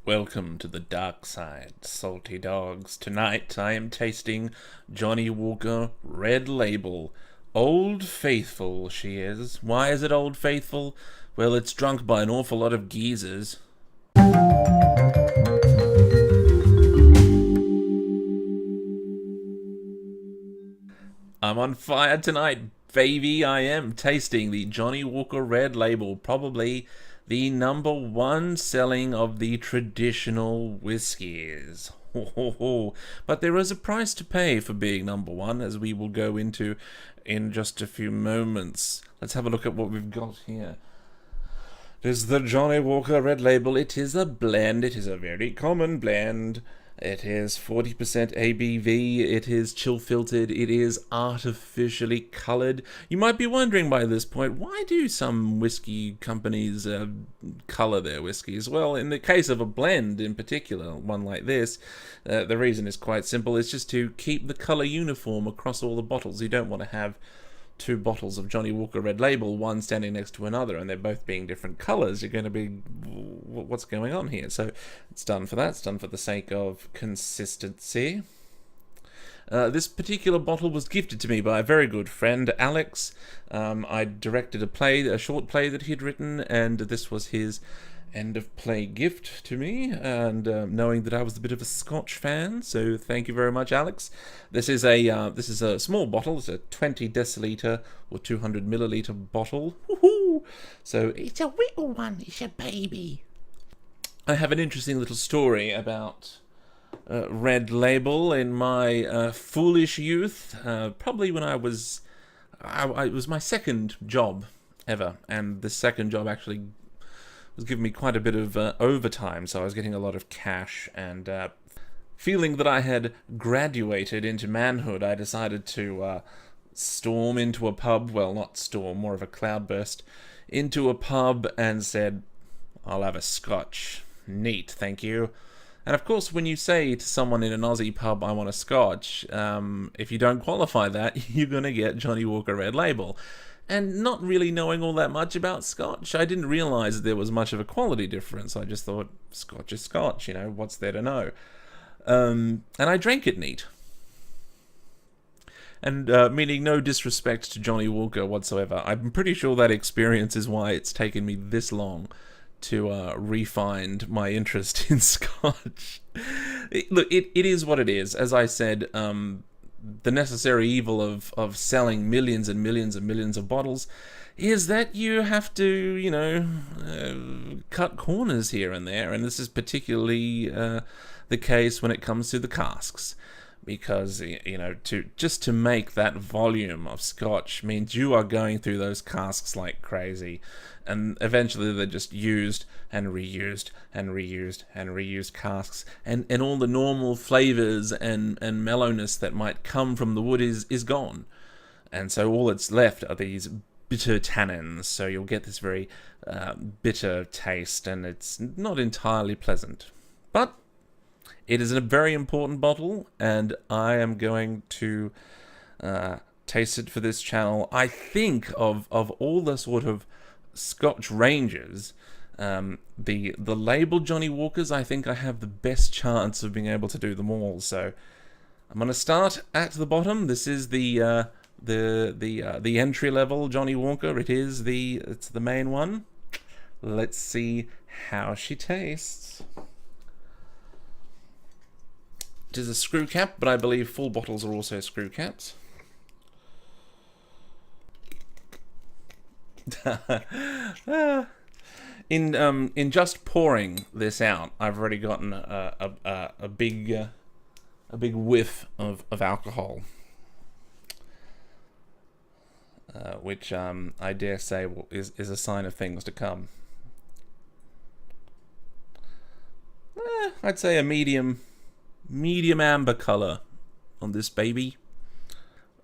Welcome to the dark side, salty dogs. Tonight I am tasting Johnnie Walker Red Label. Old Faithful, she is. Why is it Old Faithful? Well, it's drunk by an awful lot of geezers. I'm on fire tonight, baby. I am tasting the Johnnie Walker Red Label, probably the #1 selling of the traditional whiskies. But there is a price to pay for being #1, as we will go into in just a few moments. Let's have a look at what we've got here. It is the Johnnie Walker Red Label. It is a blend. It is a very common blend. It is 40% ABV, it is chill filtered, it is artificially coloured. You might be wondering by this point, why do some whiskey companies colour their whiskies? Well, in the case of a blend in particular, one like this, the reason is quite simple. It's just to keep the colour uniform across all the bottles. You don't want to have two bottles of Johnnie Walker Red Label, one standing next to another, and they're both being different colours. You're going to be, what's going on here? So it's done for that. It's done for the sake of consistency. This particular bottle was gifted to me by a very good friend, Alex. I directed a short play that he'd written, and this was his end of play gift to me, and knowing that I was a bit of a Scotch fan, so thank you very much, Alex. This is a small bottle. It's a 20 deciliter or 200 milliliter bottle. Woohoo! So it's a little one. It's a baby. I have an interesting little story about Red Label. In my foolish youth, probably when it was my second job ever, and the second job actually was giving me quite a bit of overtime, so I was getting a lot of cash, and feeling that I had graduated into manhood, I decided to storm into a pub, well, not storm, more of a cloudburst, into a pub and said, I'll have a Scotch. Neat, thank you. And of course, when you say to someone in an Aussie pub, I want a Scotch, if you don't qualify that, you're going to get Johnnie Walker Red Label. And not really knowing all that much about Scotch, I didn't realise there was much of a quality difference. I just thought, Scotch is Scotch, what's there to know? And I drank it neat. And meaning no disrespect to Johnnie Walker whatsoever, I'm pretty sure that experience is why it's taken me this long to re-find my interest in Scotch. It is what it is. As I said, the necessary evil of selling millions and millions and millions of bottles is that you have to, cut corners here and there, and this is particularly the case when it comes to the casks, because to make that volume of Scotch means you are going through those casks like crazy, and eventually they're just used and reused and reused and reused casks, and all the normal flavors and mellowness that might come from the wood is gone, and so all that's left are these bitter tannins, so you'll get this very bitter taste, and it's not entirely pleasant. But it is a very important bottle, and I am going to taste it for this channel. I think of all the sort of Scotch ranges, the label Johnnie Walkers, I think I have the best chance of being able to do them all. So I'm going to start at the bottom. This is the entry level Johnnie Walker. It's the main one. Let's see how she tastes. It is a screw cap, but I believe full bottles are also screw caps. In just pouring this out, I've already gotten a big whiff of alcohol, which I dare say is a sign of things to come. I'd say a medium amber color on this baby.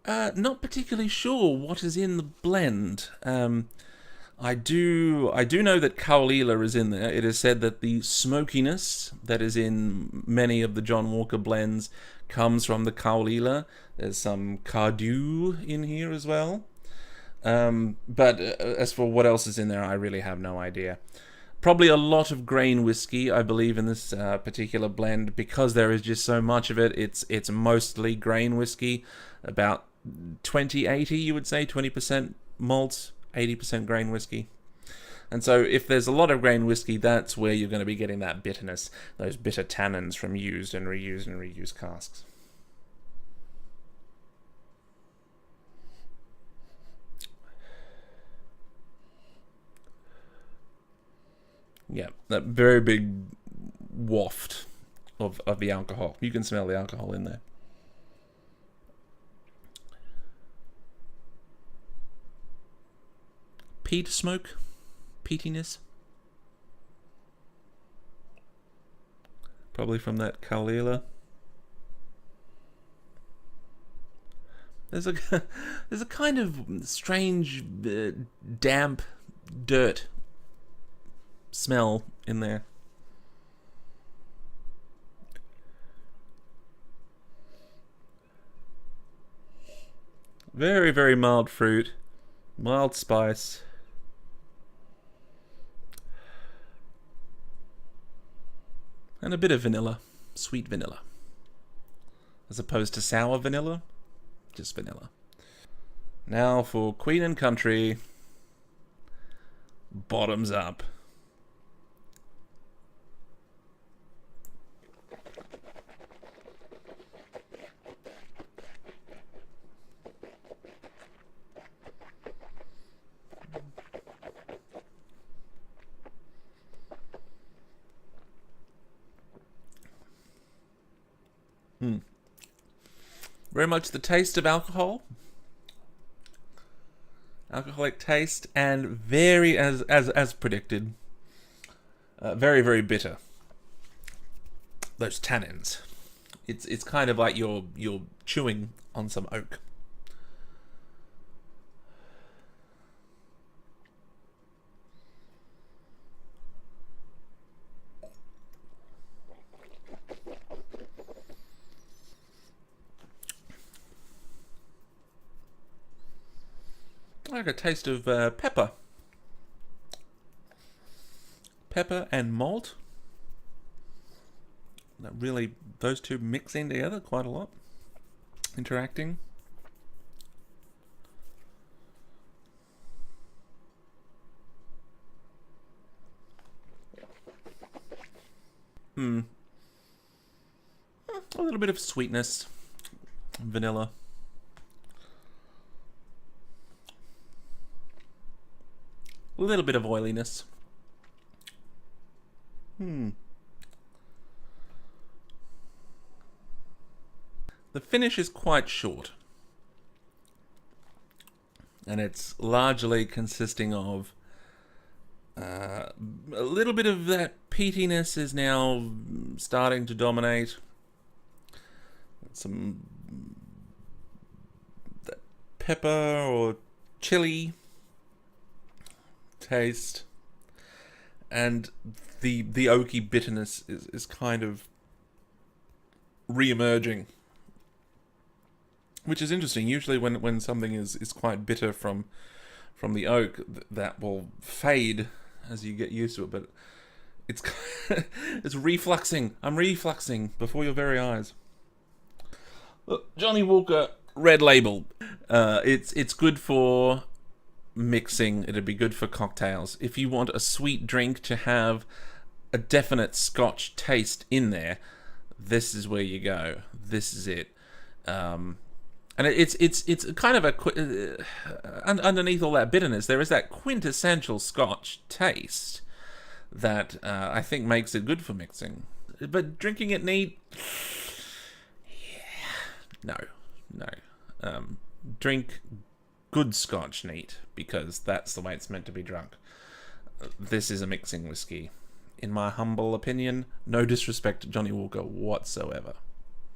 Not particularly sure what is in the blend. I do know that kaolila is in there. It is said that the smokiness that is in many of the John Walker blends comes from the kaolila. There's some cardew in here as well. But as for what else is in there, I really have no idea. Probably a lot of grain whiskey, I believe, in this particular blend, because there is just so much of it. It's mostly grain whiskey, about 20-80, you would say, 20% malt, 80% grain whiskey. And so if there's a lot of grain whiskey, that's where you're going to be getting that bitterness, those bitter tannins from used and reused casks. Yeah, that very big waft of the alcohol. You can smell the alcohol in there. Peat smoke, peatiness. Probably from that Kalila. There's a kind of strange damp dirt smell in there. Very, very mild fruit, mild spice. And a bit of vanilla, sweet vanilla. As opposed to sour vanilla, just vanilla. Now for Queen and Country, bottoms up. Very much the taste of alcohol. Alcoholic taste, and very, as predicted, very, very bitter. Those tannins. It's kind of like you're chewing on some oak. I like a taste of pepper. Pepper and malt. That really, those two mixing together quite a lot. Interacting. A little bit of sweetness. Vanilla. A little bit of oiliness. The finish is quite short. And it's largely consisting of a little bit of that peatiness is now starting to dominate. Some that pepper or chili taste, and the oaky bitterness is kind of re-emerging, which is interesting. Usually when something is quite bitter from the oak, that will fade as you get used to it, but it's it's refluxing. I'm refluxing before your very eyes. Look, Johnnie Walker Red Label. It's good for mixing. It'd be good for cocktails. If you want a sweet drink to have a definite Scotch taste in there, this is where you go. This is it. And it's kind of a underneath all that bitterness, there is that quintessential Scotch taste that I think makes it good for mixing. But drinking it neat, yeah, no. Drink good Scotch neat, because that's the way it's meant to be drunk. This is a mixing whiskey, in my humble opinion. No disrespect to Johnnie Walker whatsoever.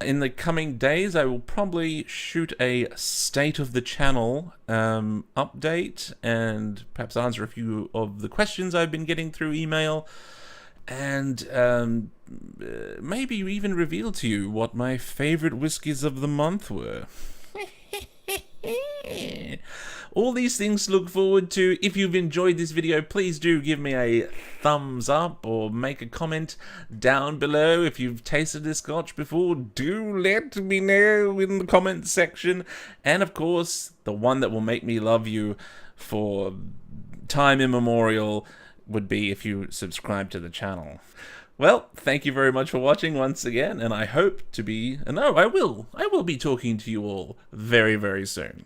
In the coming days, I will probably shoot a state of the channel update, and perhaps answer a few of the questions I've been getting through email, and maybe even reveal to you what my favorite whiskies of the month were. All these things to look forward to. If you've enjoyed this video, please do give me a thumbs up or make a comment down below. If you've tasted this Scotch before, do let me know in the comments section. And of course, the one that will make me love you for time immemorial would be if you subscribe to the channel. Well, thank you very much for watching once again, and I hope to be, no, I will be talking to you all very, very soon.